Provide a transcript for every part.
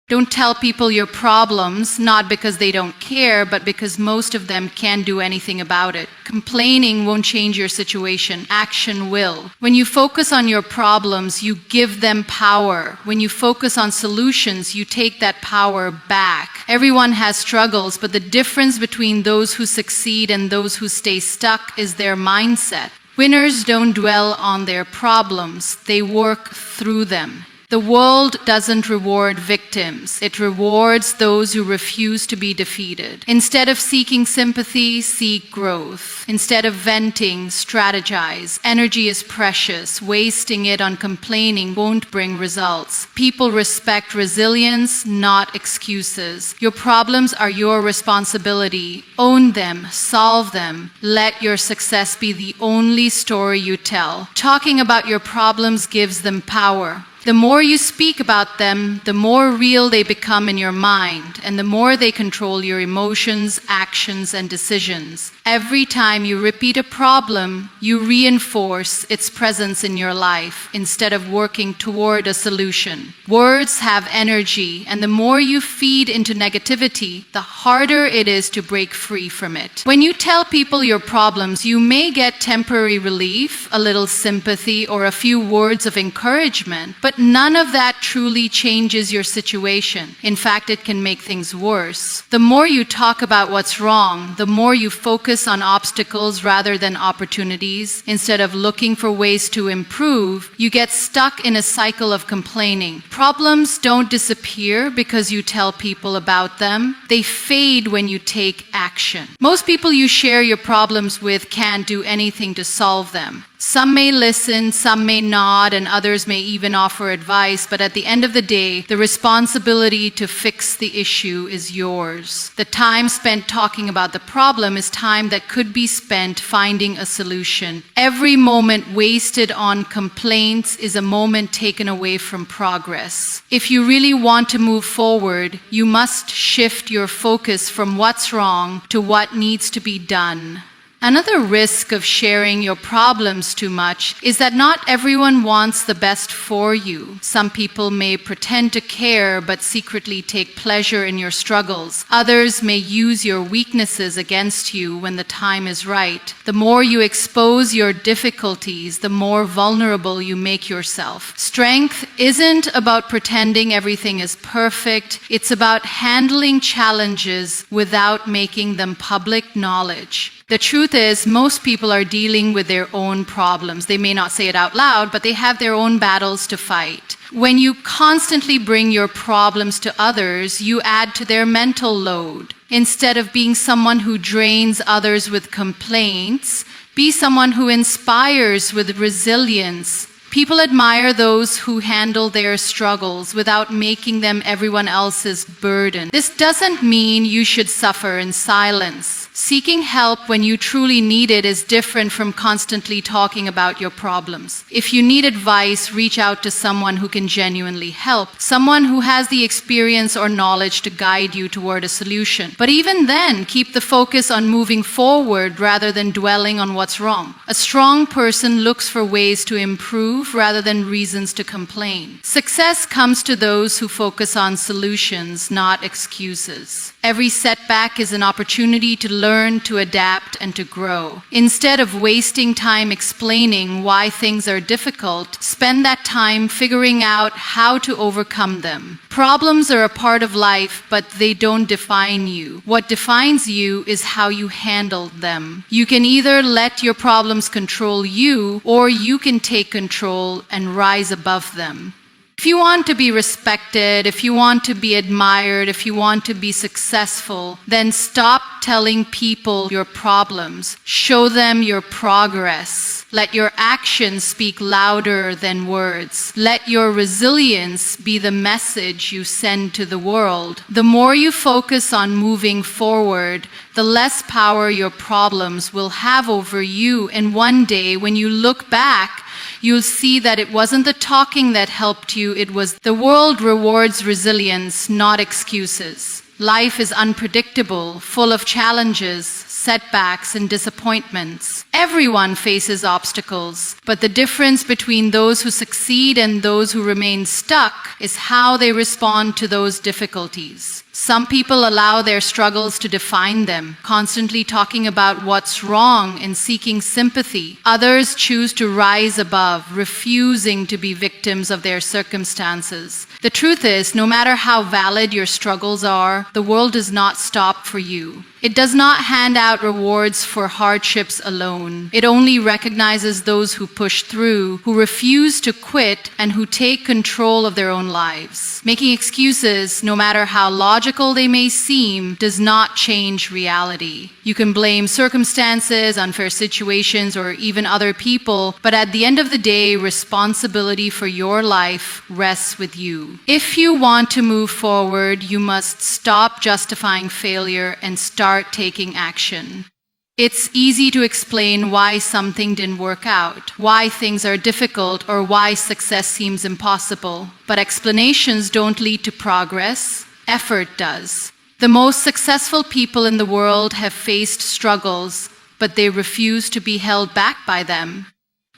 Don't tell people your problems, not because they don't care, but because most of them can't do anything about it. Complaining won't change your situation. Action will. When you focus on your problems, you give them power. When you focus on solutions, you take that power back. Everyone has struggles, but the difference between those who succeed and those who stay stuck is their mindset. Winners don't dwell on their problems. They work through them. The world doesn't reward victims. It rewards those who refuse to be defeated. Instead of seeking sympathy, seek growth. Instead of venting, strategize. Energy is precious. Wasting it on complaining won't bring results. People respect resilience, not excuses. Your problems are your responsibility. Own them. Solve them. Let your success be the only story you tell. Talking about your problems gives them power. The more you speak about them, the more real they become in your mind, and the more they control your emotions, actions, and decisions. Every time you repeat a problem, you reinforce its presence in your life instead of working toward a solution. Words have energy, and the more you feed into negativity, the harder it is to break free from it. When you tell people your problems, you may get temporary relief, a little sympathy, or a few words of encouragement, but none of that truly changes your situation. In fact, it can make things worse. The more you talk about what's wrong, the more you focus on obstacles rather than opportunities. Instead of looking for ways to improve, you get stuck in a cycle of complaining. Problems don't disappear because you tell people about them. They fade when you take action. Most people you share your problems with can't do anything to solve them. Some may listen, some may nod, and others may even offer advice, but at the end of the day, the responsibility to fix the issue is yours. The time spent talking about the problem is time that could be spent finding a solution. Every moment wasted on complaints is a moment taken away from progress. If you really want to move forward, you must shift your focus from what's wrong to what needs to be done. Another risk of sharing your problems too much is that not everyone wants the best for you. Some people may pretend to care but secretly take pleasure in your struggles. Others may use your weaknesses against you when the time is right. The more you expose your difficulties, the more vulnerable you make yourself. Strength isn't about pretending everything is perfect. It's about handling challenges without making them public knowledge. The truth is, most people are dealing with their own problems. They may not say it out loud, but they have their own battles to fight. When you constantly bring your problems to others, you add to their mental load. Instead of being someone who drains others with complaints, be someone who inspires with resilience. People admire those who handle their struggles without making them everyone else's burden. This doesn't mean you should suffer in silence. Seeking help when you truly need it is different from constantly talking about your problems. If you need advice, reach out to someone who can genuinely help, someone who has the experience or knowledge to guide you toward a solution. But even then, keep the focus on moving forward rather than dwelling on what's wrong. A strong person looks for ways to improve rather than reasons to complain. Success comes to those who focus on solutions, not excuses. Every setback is an opportunity to learn, to adapt, and to grow. Instead of wasting time explaining why things are difficult, spend that time figuring out how to overcome them. Problems are a part of life, but they don't define you. What defines you is how you handle them. You can either let your problems control you, or you can take control and rise above them. If you want to be respected, if you want to be admired, if you want to be successful, then stop telling people your problems. Show them your progress. Let your actions speak louder than words. Let your resilience be the message you send to the world. The more you focus on moving forward, the less power your problems will have over you. And one day, when you look back, you'll see that it wasn't the talking that helped you, it was the world rewards resilience, not excuses. Life is unpredictable, full of challenges. setbacks, and disappointments. Everyone faces obstacles, but the difference between those who succeed and those who remain stuck is how they respond to those difficulties. Some people allow their struggles to define them, constantly talking about what's wrong and seeking sympathy. Others choose to rise above, refusing to be victims of their circumstances. The truth is, no matter how valid your struggles are, the world does not stop for you. It does not hand out rewards for hardships alone. It only recognizes those who push through, who refuse to quit, and who take control of their own lives. Making excuses, no matter how logical they may seem, does not change reality. You can blame circumstances, unfair situations, or even other people, but at the end of the day, responsibility for your life rests with you. If you want to move forward, you must stop justifying failure and start taking action. It's easy to explain why something didn't work out, why things are difficult, or why success seems impossible. But explanations don't lead to progress. Effort does. The most successful people in the world have faced struggles, but they refuse to be held back by them.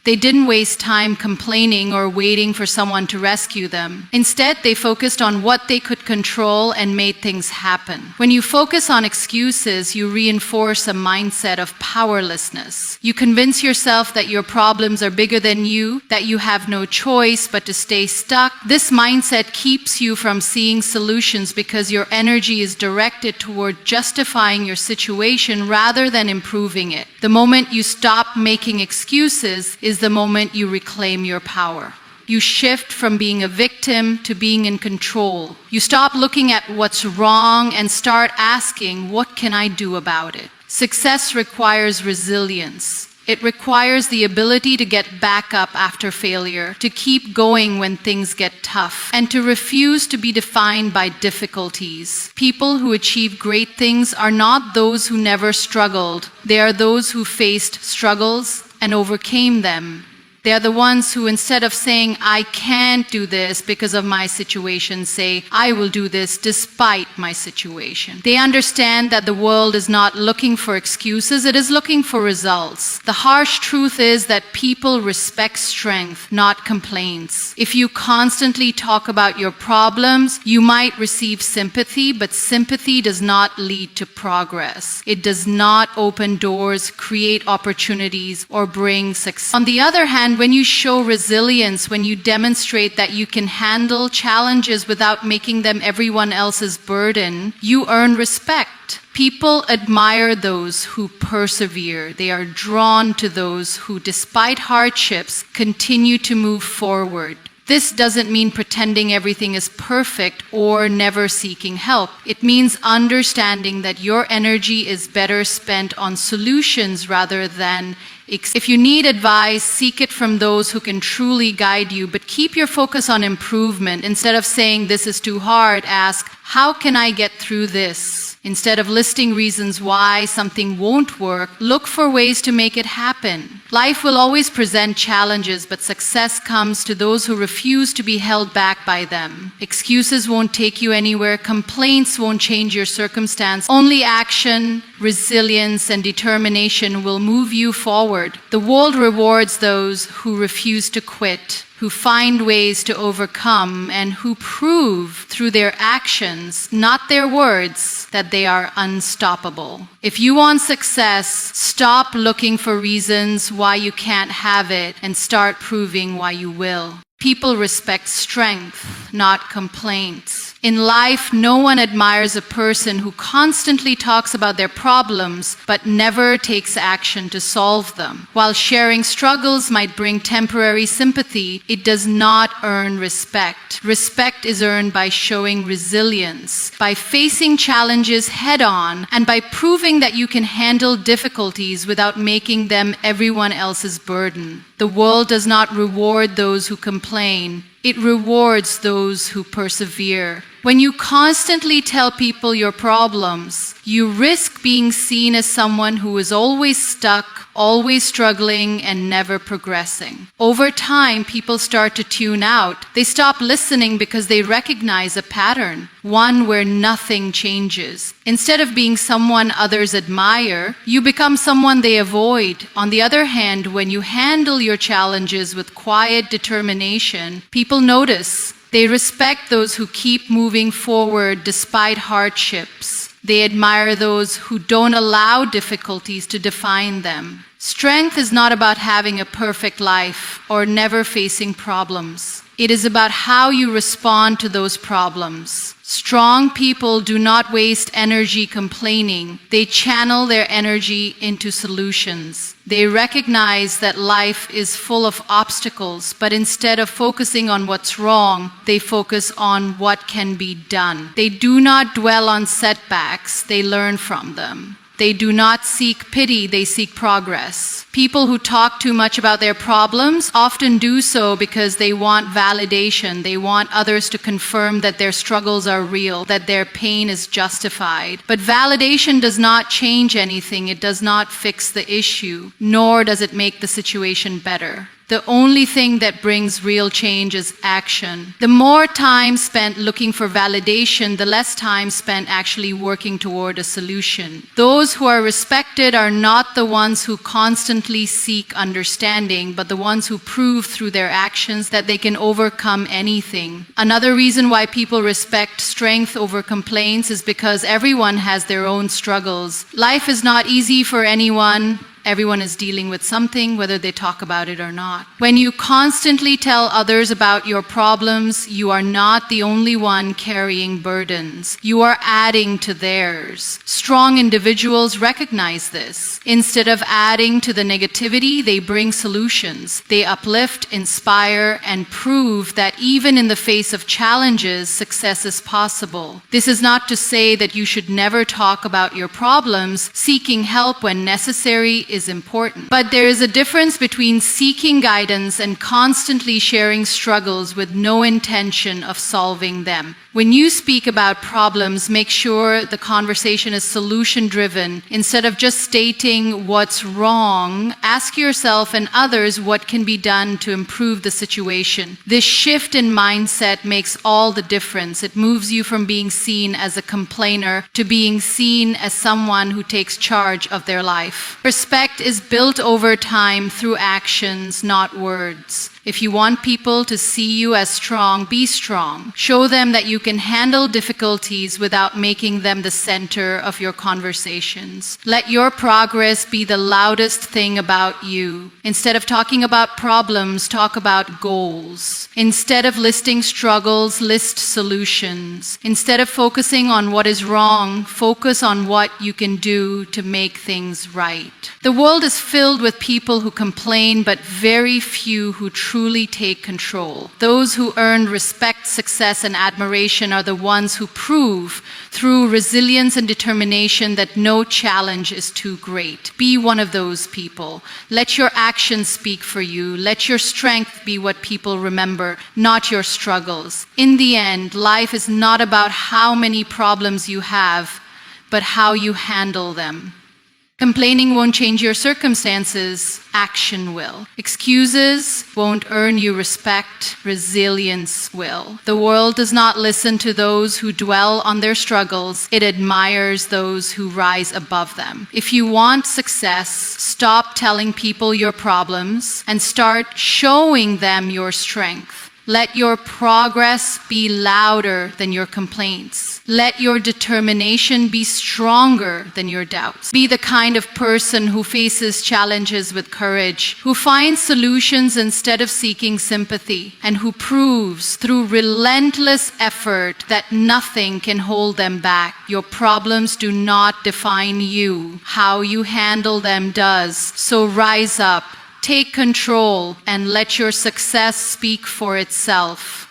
They didn't waste time complaining or waiting for someone to rescue them. Instead, they focused on what they could control and made things happen. When you focus on excuses, you reinforce a mindset of powerlessness. You convince yourself that your problems are bigger than you, that you have no choice but to stay stuck. This mindset keeps you from seeing solutions because your energy is directed toward justifying your situation rather than improving it. The moment you stop making excuses is the moment you reclaim your power. You shift from being a victim to being in control. You stop looking at what's wrong and start asking, what can I do about it? Success requires resilience. It requires the ability to get back up after failure, to keep going when things get tough, and to refuse to be defined by difficulties. People who achieve great things are not those who never struggled. They are those who faced struggles and overcame them. They are the ones who, instead of saying, I can't do this because of my situation, say, I will do this despite my situation. They understand that the world is not looking for excuses, it is looking for results. The harsh truth is that people respect strength, not complaints. If you constantly talk about your problems, you might receive sympathy, but sympathy does not lead to progress. It does not open doors, create opportunities, or bring success. On the other hand, when you show resilience, when you demonstrate that you can handle challenges without making them everyone else's burden, you earn respect. People admire those who persevere. They are drawn to those who, despite hardships, continue to move forward. This doesn't mean pretending everything is perfect or never seeking help. It means understanding that your energy is better spent on solutions rather than if you need advice, seek it from those who can truly guide you, but keep your focus on improvement. Instead of saying this is too hard, ask, how can I get through this? Instead of listing reasons why something won't work, look for ways to make it happen. Life will always present challenges, but success comes to those who refuse to be held back by them. Excuses won't take you anywhere. Complaints won't change your circumstance. Only action, resilience, and determination will move you forward. The world rewards those who refuse to quit, who find ways to overcome, and who prove through their actions, not their words, that they are unstoppable. If you want success, stop looking for reasons why you can't have it and start proving why you will. People respect strength, not complaints. In life, no one admires a person who constantly talks about their problems but never takes action to solve them. While sharing struggles might bring temporary sympathy, it does not earn respect. Respect is earned by showing resilience, by facing challenges head-on, and by proving that you can handle difficulties without making them everyone else's burden. The world does not reward those who complain. It rewards those who persevere. When you constantly tell people your problems, you risk being seen as someone who is always stuck, always struggling, and never progressing. Over time, people start to tune out. They stop listening because they recognize a pattern, one where nothing changes. Instead of being someone others admire, you become someone they avoid. On the other hand, when you handle your challenges with quiet determination, people notice. They respect those who keep moving forward despite hardships. They admire those who don't allow difficulties to define them. Strength is not about having a perfect life or never facing problems. It is about how you respond to those problems. Strong people do not waste energy complaining. They channel their energy into solutions. They recognize that life is full of obstacles, but instead of focusing on what's wrong, they focus on what can be done. They do not dwell on setbacks, they learn from them. They do not seek pity, they seek progress. People who talk too much about their problems often do so because they want validation. They want others to confirm that their struggles are real, that their pain is justified. But validation does not change anything. It does not fix the issue, nor does it make the situation better. The only thing that brings real change is action. The more time spent looking for validation, the less time spent actually working toward a solution. Those who are respected are not the ones who constantly seek understanding, but the ones who prove through their actions that they can overcome anything. Another reason why people respect strength over complaints is because everyone has their own struggles. Life is not easy for anyone. Everyone is dealing with something, whether they talk about it or not. When you constantly tell others about your problems, you are not the only one carrying burdens. You are adding to theirs. Strong individuals recognize this. Instead of adding to the negativity, they bring solutions. They uplift, inspire, and prove that even in the face of challenges, success is possible. This is not to say that you should never talk about your problems. Seeking help when necessary is important. But there is a difference between seeking guidance and constantly sharing struggles with no intention of solving them. When you speak about problems, make sure the conversation is solution-driven. Instead of just stating what's wrong, ask yourself and others what can be done to improve the situation. This shift in mindset makes all the difference. It moves you from being seen as a complainer to being seen as someone who takes charge of their life. Respect is built over time through actions, not words. If you want people to see you as strong, be strong. Show them that you can handle difficulties without making them the center of your conversations. Let your progress be the loudest thing about you. Instead of talking about problems, talk about goals. Instead of listing struggles, list solutions. Instead of focusing on what is wrong, focus on what you can do to make things right. The world is filled with people who complain, but very few who truly take control. Those who earn respect, success, and admiration are the ones who prove through resilience and determination that no challenge is too great. Be one of those people. Let your actions speak for you. Let your strength be what people remember, not your struggles. In the end, life is not about how many problems you have, but how you handle them. Complaining won't change your circumstances, action will. Excuses won't earn you respect, resilience will. The world does not listen to those who dwell on their struggles, it admires those who rise above them. If you want success, stop telling people your problems and start showing them your strength. Let your progress be louder than your complaints. Let your determination be stronger than your doubts. Be the kind of person who faces challenges with courage, who finds solutions instead of seeking sympathy, and who proves through relentless effort that nothing can hold them back. Your problems do not define you. How you handle them does. So rise up. Take control and let your success speak for itself.